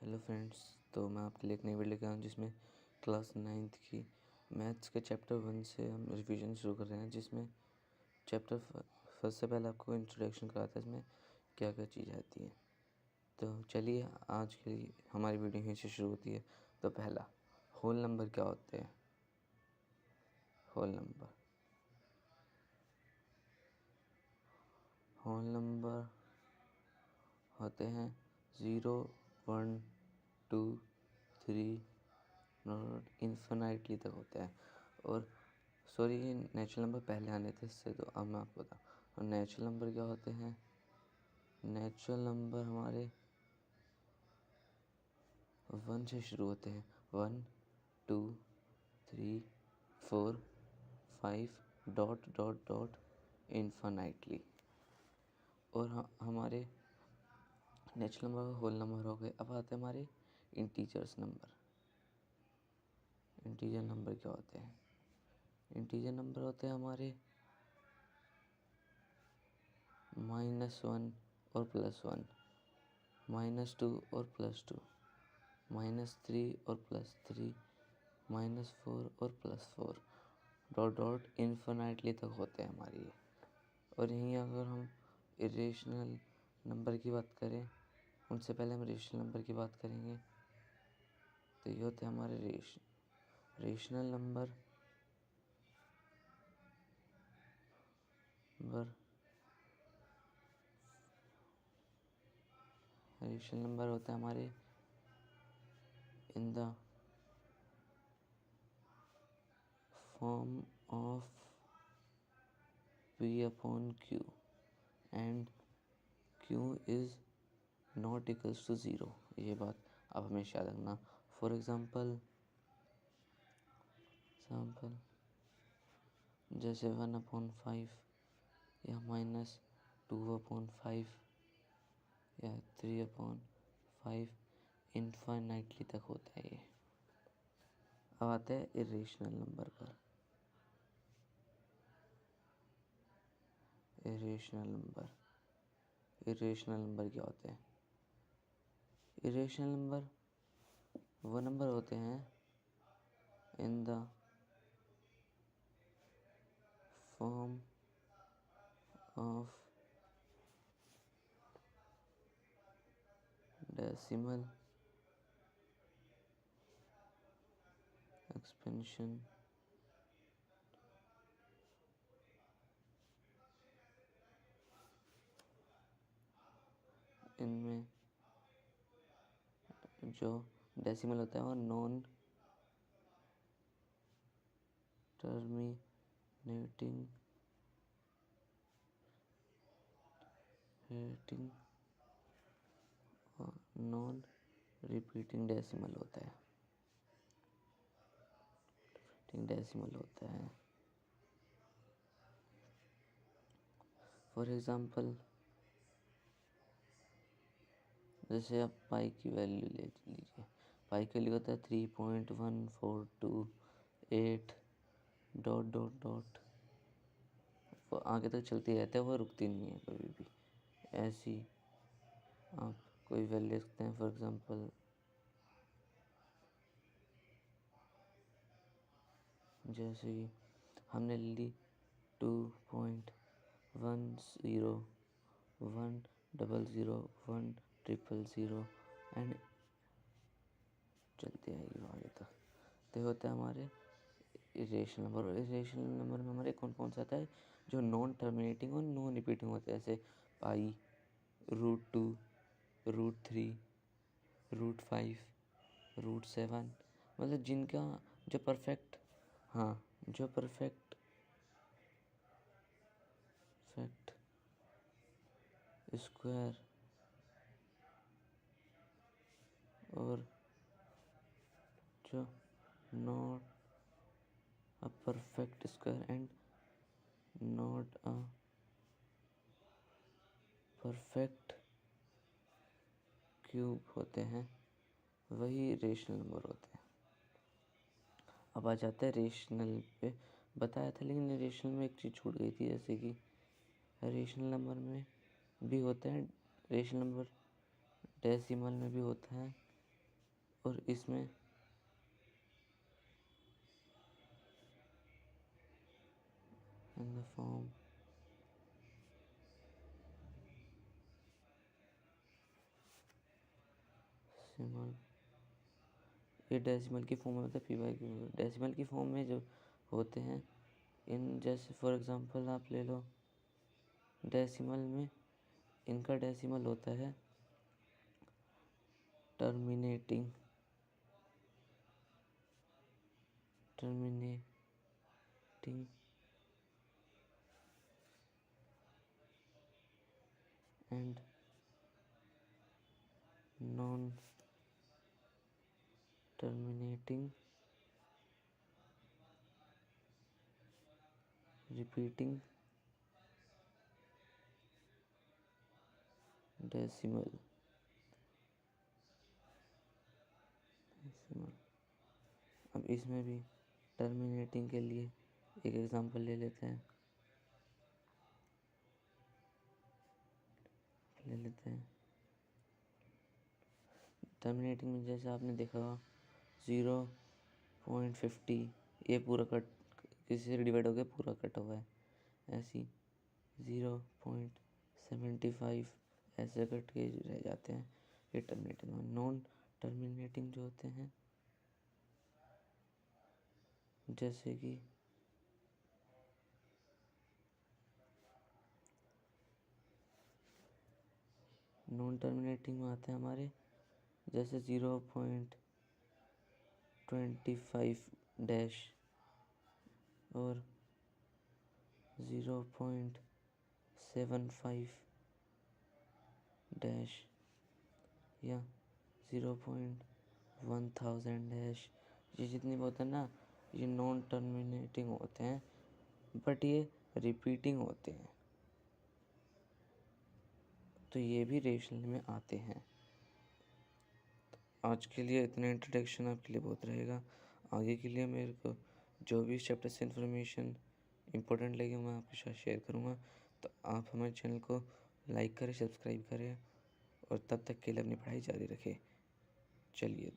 Hello friends, तो मैं आपके लिए एक नई वीडियो लेकर आया हूँ जिसमें क्लास 9th की मैथ्स के चैप्टर 1 से हम रिवीजन शुरू कर रहे हैं। जिसमें चैप्टर फर्स्ट से पहले आपको इंट्रोडक्शन कराता है इसमें क्या क्या चीज़ आती है। तो चलिए आज की हमारी वीडियो यहीं से शुरू होती है। तो पहला, होल नंबर क्या होते हैं। होल नंबर होते हैं 0, 1, 2, 3 नॉट इन्फिनाइटली तक होते हैं। और सॉरी, ये नेचुरल नंबर पहले आने थे इससे, तो अब मैं आपको बताऊँ। और नेचुरल नंबर क्या होते हैं। नेचुरल नंबर हमारे 1 से शुरू होते हैं। 1, 2, 3, 4, 5 डॉट डॉट डॉट इन्फिनाइटली। और हमारे नेचुरल नंबर होल नंबर हो गए। अब आते हैं हमारे इंटीजर्स नंबर। इंटीजर नंबर क्या होते हैं। इंटीजर नंबर होते हैं हमारे -1 और +1, -2 और +2, -3 और +3, -4 और +4 डॉट डॉट इन्फिनाइटली तक होते हैं हमारे ये। और यहीं अगर हम इरेशनल नंबर की बात करें, उनसे पहले हम रेशनल नंबर की बात करेंगे। तो ये होते हैं हमारे रेशनल नंबर होते हैं हमारे in the form of P/Q and Q is not equals to 0। ये बात आप हमेशा याद रखना। फॉर एग्ज़ाम्पल जैसे 1/5 या -2/5 या 3/5 इन्फाइनाइटली तक होता है ये। अब आते हैं इरेशनल नंबर पर। इरेशनल नंबर क्या होते हैं। इरेशनल नंबर वो नंबर होते हैं इन the form of decimal expansion इनमें जो डेसिमल होता है वो नॉन टर्मिनेटिंग और नॉन रिपीटिंग डेसिमल होता है। फॉर एग्ज़ाम्पल जैसे आप पाई की वैल्यू ले लीजिए। पाई की वैल्यू होता है 3.1428 डॉट डॉट डॉट। वो आगे तक चलती रहती है, वो रुकती नहीं है कभी भी। ऐसी आप कोई वैल्यू ले सकते हैं। फॉर एग्ज़ाम्पल जैसे कि हमने ली 2.10101000 एंड चलती रहेगी वो आगे तक। तो होता है हमारे इरेशनल नंबर। और इरेशनल नंबर में हमारे कौन कौन सा आता है, जो नॉन टर्मिनेटिंग और नॉन रिपीटिंग होते हैं। जैसे पाई, √2, √3, √5, √7, मतलब जिनका जो परफेक्ट स्क्वायर और जो not a perfect square and not a perfect cube होते हैं, वही रेशनल नंबर होते हैं। अब आ जाता है रेशनल पे। बताया था, लेकिन रेशनल में एक चीज़ छूट गई थी। जैसे कि रेशनल नंबर में भी होता है, रेशनल नंबर डेसिमल में भी होता है और इसमें इन द फॉर्म सिमल, ये डेसिमल की फॉर्म में होता है, पी बाई क्यू। डेसिमल की फॉर्म में जो होते हैं इन, जैसे फॉर एग्जांपल आप ले लो डेसिमल में, इनका डेसिमल होता है terminating and non terminating repeating decimal. अब इसमें भी टर्मिनेटिंग के लिए एक एग्जांपल ले लेते हैं, टर्मिनेटिंग में जैसे आपने देखा 0.50 ये पूरा कट किसी से डिवाइड हो गया, पूरा कट हुआ है। ऐसी 0.75 ऐसे कट के रह जाते हैं, ये टर्मिनेटिंग। नॉन टर्मिनेटिंग जो होते हैं जैसे कि नॉन टर्मिनेटिंग में आते हैं हमारे जैसे 0.25 डैश और 0.75 डैश या 0.1000 डैश। ये जितने भी होते हैं ना, ये नॉन टर्मिनेटिंग होते हैं, बट ये रिपीटिंग होते हैं, तो ये भी रेशनल में आते हैं। आज के लिए इतना इंट्रोडक्शन आपके लिए बहुत रहेगा। आगे के लिए मेरे को जो भी इस चैप्टर से इन्फॉर्मेशन इम्पोर्टेंट लगे मैं आपके साथ शेयर करूँगा। तो आप हमारे चैनल को लाइक करें, सब्सक्राइब करें और तब तक के लिए अपनी पढ़ाई जारी रखें। चलिए।